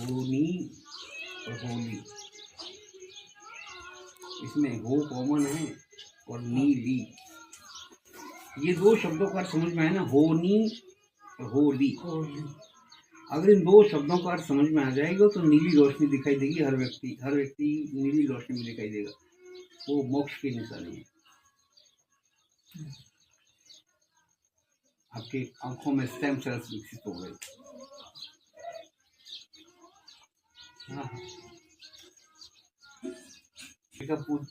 होनी और होली, इसमें हो कॉमन है और नीली, ये दो शब्दों का अर्थ समझ में आया ना, होनी और होली। अगर इन दो शब्दों का अर्थ समझ में आ जाएगा तो नीली रोशनी दिखाई देगी, हर व्यक्ति नीली रोशनी में दिखाई देगा, वो मोक्ष की निशानी है। आपके आंखों में स्टेम सेल्स विकसित हो गए।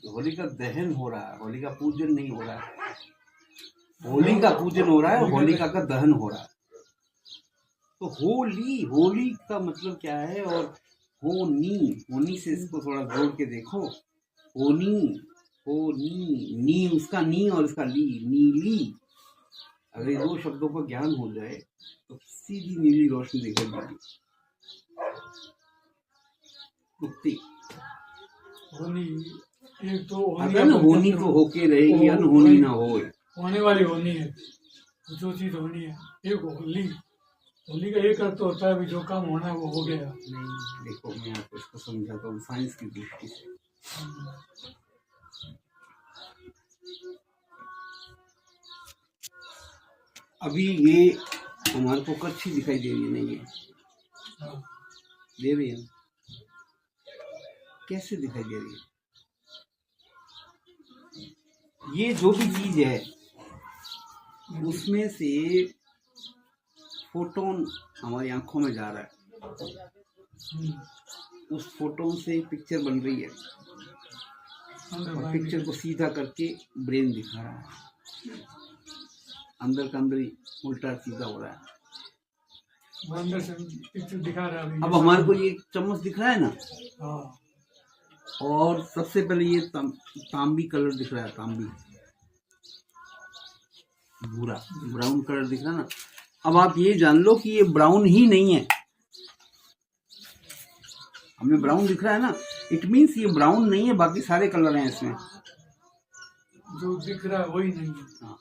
होली का दहन हो रहा है, होली का पूजन नहीं हो रहा है। होली का पूजन हो रहा है, होलिका का दहन हो रहा है। तो होली का मतलब क्या है? और होनी से इसको थोड़ा जोड़ के देखो। होनी नी, उसका नी और इसका ली, नीली। अगर ये दो शब्दों का ज्ञान हो जाए तो सीधी नीली रोशनी दिखाई देगी। होनी, एक तो अगर होनी तो होके रहेगी, अनहोनी ना होए। होने वाली होनी है, जो चीज होनी है। एक होली का एक अर्थ होता है जो काम होना है वो हो गया। नहीं, देखो मैं आपको इसको समझाता हूँ साइंस की दृष्टि से। अभी ये हमारे को कच्ची दिखाई दे रही है, नहीं है? दे रही है? कैसे दिखाई दे रही है? ये जो भी चीज है उसमें से फोटोन हमारी आंखों में जा रहा है, उस फोटोन से पिक्चर बन रही है और पिक्चर को सीधा करके ब्रेन दिखा रहा है। अंदर का अंदर ही उल्टा सीधा हो रहा है। अंदर से पिक्चर दिखा रहा है। अब हमारे को ये चम्मच दिख रहा है ना, और सबसे पहले ये तांबी कलर दिख रहा है, तांबी भूरा ब्राउन कलर दिख रहा है ना। अब आप ये जान लो कि ये ब्राउन ही नहीं है। हमें ब्राउन दिख रहा है ना, इट मीन्स ये ब्राउन नहीं है, बाकी सारे कलर हैं इसमें। जो दिख रहा है वही नहीं है। हाँ।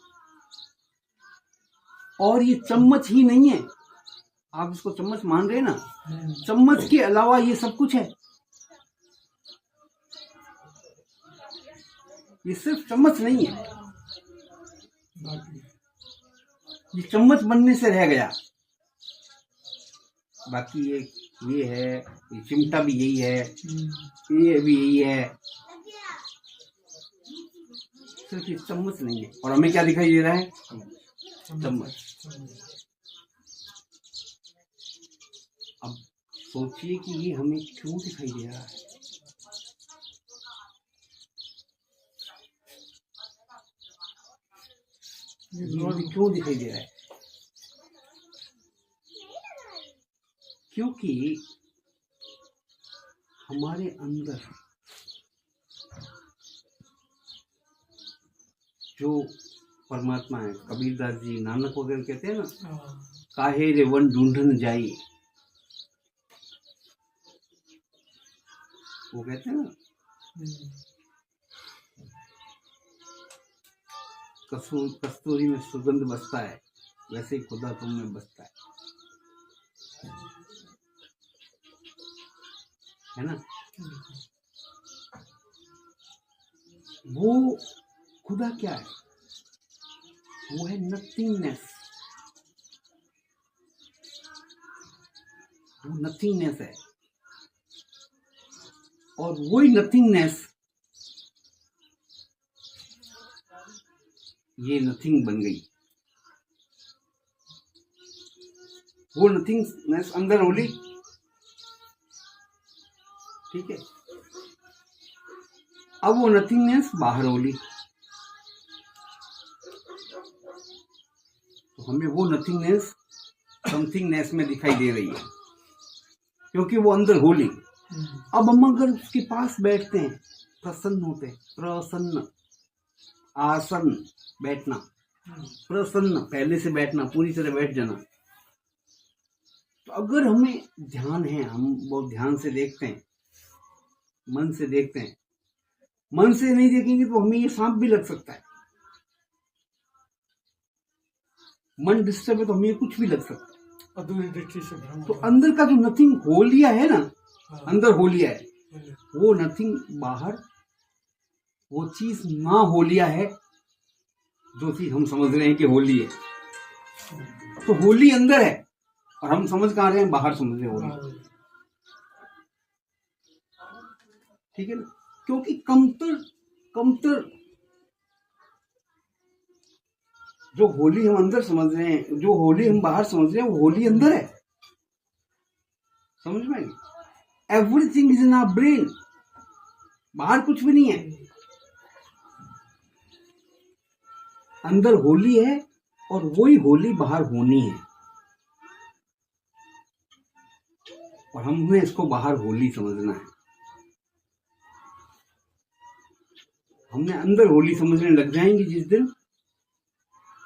और ये चम्मच ही नहीं है। आप इसको चम्मच मान रहे हैं ना, चम्मच के अलावा ये सब कुछ है। ये सिर्फ चम्मच नहीं है, ये चम्मच बनने से रह गया। बाकी ये है, ये चिमटा भी यही है, ये भी यही है, सिर्फ ये चम्मच नहीं है। और हमें क्या दिखाई दे रहा है? चम्मच। अब सोचिए कि ये हमें क्यों दिखाई दे रहा है? ये क्यों दिखाई दे रहा है? क्योंकि हमारे अंदर जो परमात्मा है, कबीरदास जी, नानक वगैरह कहते हैं ना, काहे रे वन ढूंढन जाई, वो कहते हैं ना, कस्तूरी में सुगंध बसता है, वैसे ही खुदा तुम में बसता है ना। वो खुदा क्या है? वो है नथिंगनेस। वो नथिंगनेस है, और वही नथिंगनेस ये नथिंग बन गई। वो नथिंगनेस अंदर होली, ठीक है। अब वो नथिंगनेस बाहर होली, तो हमें वो नथिंगनेस समथिंगनेस में दिखाई दे रही है, क्योंकि वो अंदर होली। अब हम अगर उसके पास बैठते हैं, प्रसन्न होते हैं, प्रसन्न, आसन बैठना, प्रसन्न पहले से बैठना, पूरी तरह बैठ जाना। तो अगर हमें ध्यान है, हम बहुत ध्यान से देखते हैं, मन से देखते हैं। मन से नहीं देखेंगे तो हमें ये सांप भी लग सकता है। मन डिस्टर्ब है तो हमें कुछ भी लग सकता है। अधूरी दृष्टि से भ्रम तो होता अंदर का जो नथिंग होलिया है ना, हाँ, अंदर होलिया है, बोलिए। वो नथिंग बाहर, वो चीज ना होलिया है, जो चीज हम समझ रहे हैं कि होली है। तो होली अंदर है और हम समझ कहाँ रहे हैं, बाहर समझ रहे हैं होली। हाँ, ठीक है ना, क्योंकि कमतर कमतर जो होली हम अंदर समझ रहे हैं, जो होली हम बाहर समझ रहे हैं, वो होली अंदर है। समझ में आई? Everything is in our brain, बाहर कुछ भी नहीं है। अंदर होली है और वही होली बाहर होनी है, और हमें इसको बाहर होली समझना है। हमने अंदर होली समझने लग जाएंगे जिस दिन,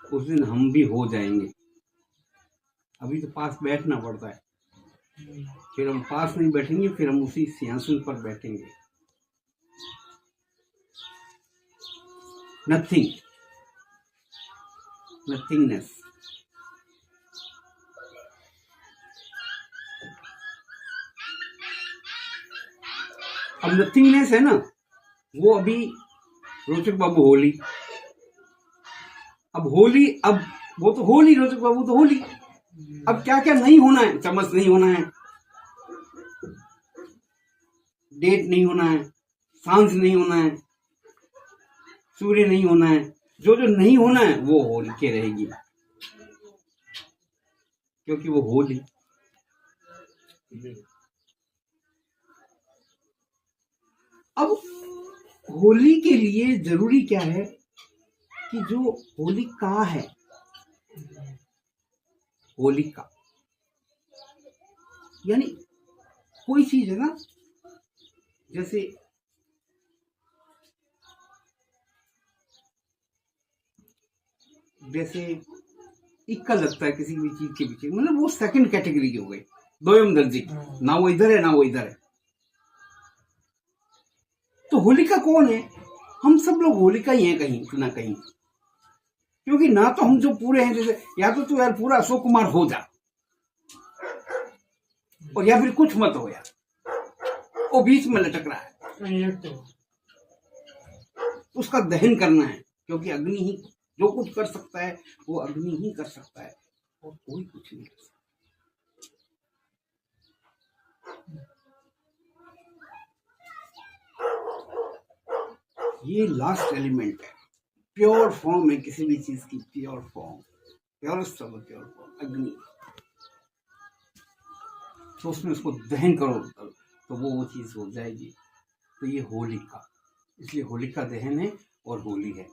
उस दिन हम भी हो जाएंगे। अभी तो पास बैठना पड़ता है, फिर हम पास नहीं बैठेंगे, फिर हम उसी सिंहासन पर बैठेंगे। Nothing, nothingness. अब नथिंगनेस है ना, वो अभी रोचक बाबू होली, अब होली, अब वो तो होली, रोचक बाबू तो होली। अब क्या क्या नहीं होना है, चम्मच नहीं होना है, डेट नहीं होना है, सांझ नहीं होना है, सूर्य नहीं होना है। जो जो नहीं होना है वो होली के रहेगी, क्योंकि वो होली। अब होली के लिए जरूरी क्या है कि जो होलिका है, होलिका यानी कोई चीज है ना, जैसे जैसे इक्का लगता है किसी भी चीज के पीछे, मतलब वो सेकंड कैटेगरी की हो गई, दोयम दर्जी, ना वो इधर है ना वो इधर है। तो होलिका कौन है? हम सब लोग होलिका ही हैं कहीं ना कहीं, क्योंकि ना तो हम जो पूरे हैं, जैसे या तो तू यार पूरा अशोक कुमार हो जा, और या फिर कुछ मत हो यार, वो बीच में लटक रहा है, कहीं एक तो उसका दहन करना है, क्योंकि अग्नि ही जो कुछ कर सकता है, वो अग्नि ही कर सकता है, और कोई कुछ नहीं कर सकता। ये लास्ट एलिमेंट है, प्योर फॉर्म है किसी भी चीज की, pure form, purest of pure form, अग्नि। तो उसमें उसको दहन करो तो वो चीज हो जाएगी। तो ये होलिका, इसलिए होलिका दहन है और होली है।